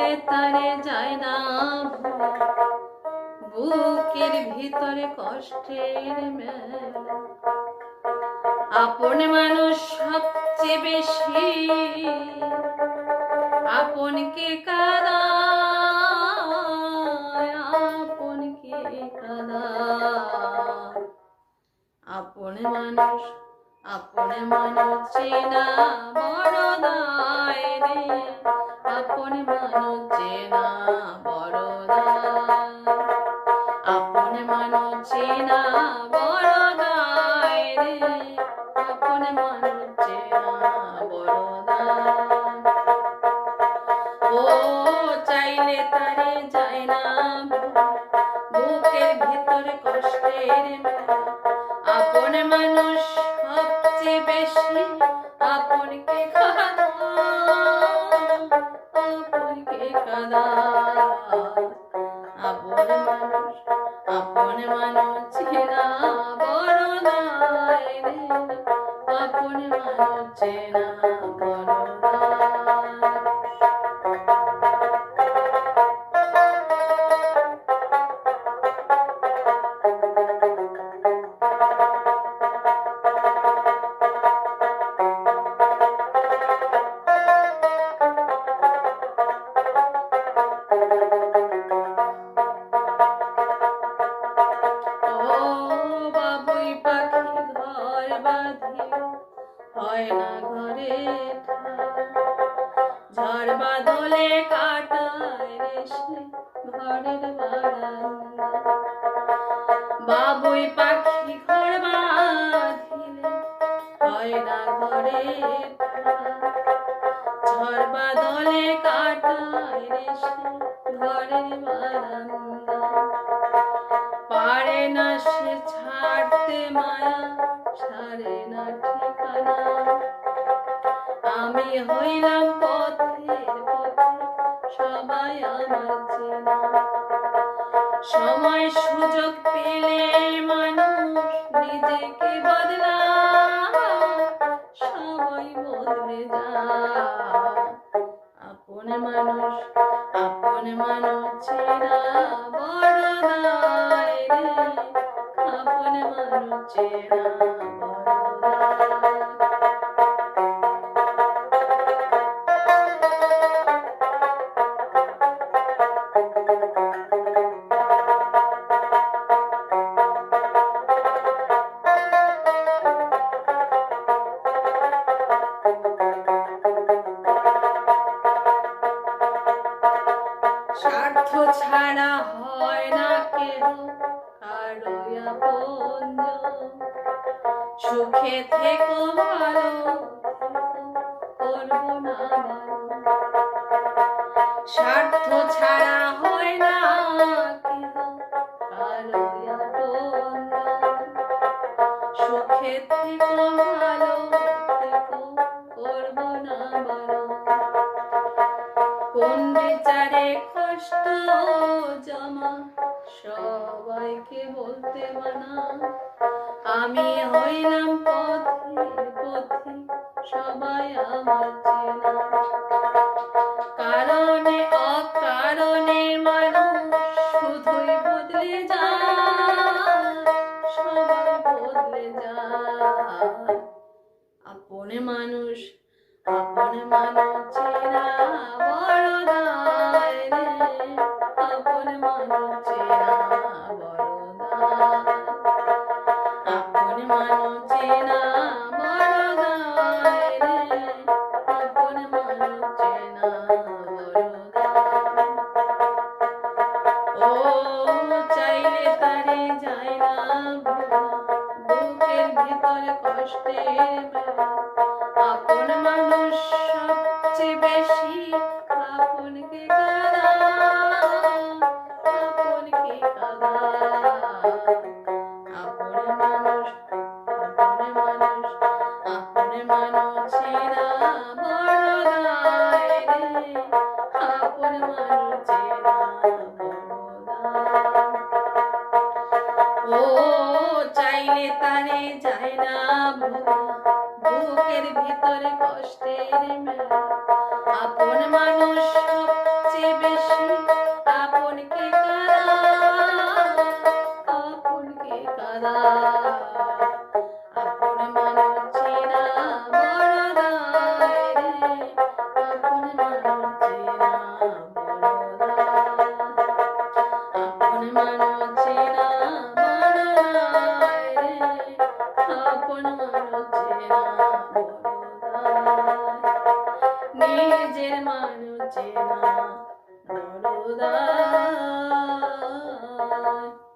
চাইলে তারে যায় না ভোলা, বুকের ভিতরে কষ্টের মেলা। আপন মানুষ সবচেয়ে বেশি আপনকে কাঁদায়, আপনকে কাঁদায়। আপন মানুষ চেনা বড় দায় রে, আপন মানুষ চেনা বড় দায়, আপন মানুষ চেনা বড় দায় রে, আপন মানুষ চেনা বড় দায়। ও চাইলে তারে যায় না বুকের ভিতরে কষ্টের মেলা। আপন মানুষ সবচেয়ে বেশি আপনকে কাঁদায়, আপনকে কাঁদায়। আপন মানুষ চেনা বড় দায় রে, আপন মানুষ চেনা বড় দায়। হয় না ঘরে ঝড় বাদলে কাটায় রে সে ঘরের বারান্দা। বাবুই পাখি ঘর বাঁধিলে হয় না ঘরে ঝড় বাদলে কাটায় রে সে ঘরের বারান্দা। পারে না সে ছাড়তে মায়া, ছাড়ে না ঠিকানা। আমি হইলাম পথের পথে সবাই আমার চেনা। সময় সুযোগ পেলে মানুষ নিজেকে বদলায়, সবাই বদলে যায়। আপন মানুষ চেনা বড় দায় রে, আপন মানুষ চেনা বড় দায়। স্বার্থ ছাড়া হয় না কেহ কারো আপনজন। সুখে থেকো ভালো করবো না বারণ। স্বার্থ ছাড়া হয় না কেহ কারো আপনজন। সুখে থেকো ভালো থেকো করবো না বারণ। কোন বিচারে কষ্ট জমা সবাইকে বলতে মানা। আমি হইলাম পথের পথে সবাই আমার চেনা। কারণে অকারণে মানুষ শুধুই বদলে যায়, সবাই বদলে যায়। আপন মানুষ চেনা বড় দায় রে, আপন মানুষ চেনা বড় দায়। আপন মানুষ চেনা বড় দায় রে, আপন মানুষ চেনা বড় দায়। ও চাইলে তারে যায় না ভোলা, বুকের ভিতরে কষ্টের মেলা। আপন মানুষ সবচেয়ে বেশি আপনকে কাঁদায়, আপনকে কাঁদায়। আপন মানুষ চেনা বড় দায় রে, আপন মানুষ চেনা বড় দায়। ও চাইলে তারে যায় না ভোলা, বুকের ভিতরে কষ্টের মেলা। আপন মানুষ সবচেয়ে মানছে না বড় দাম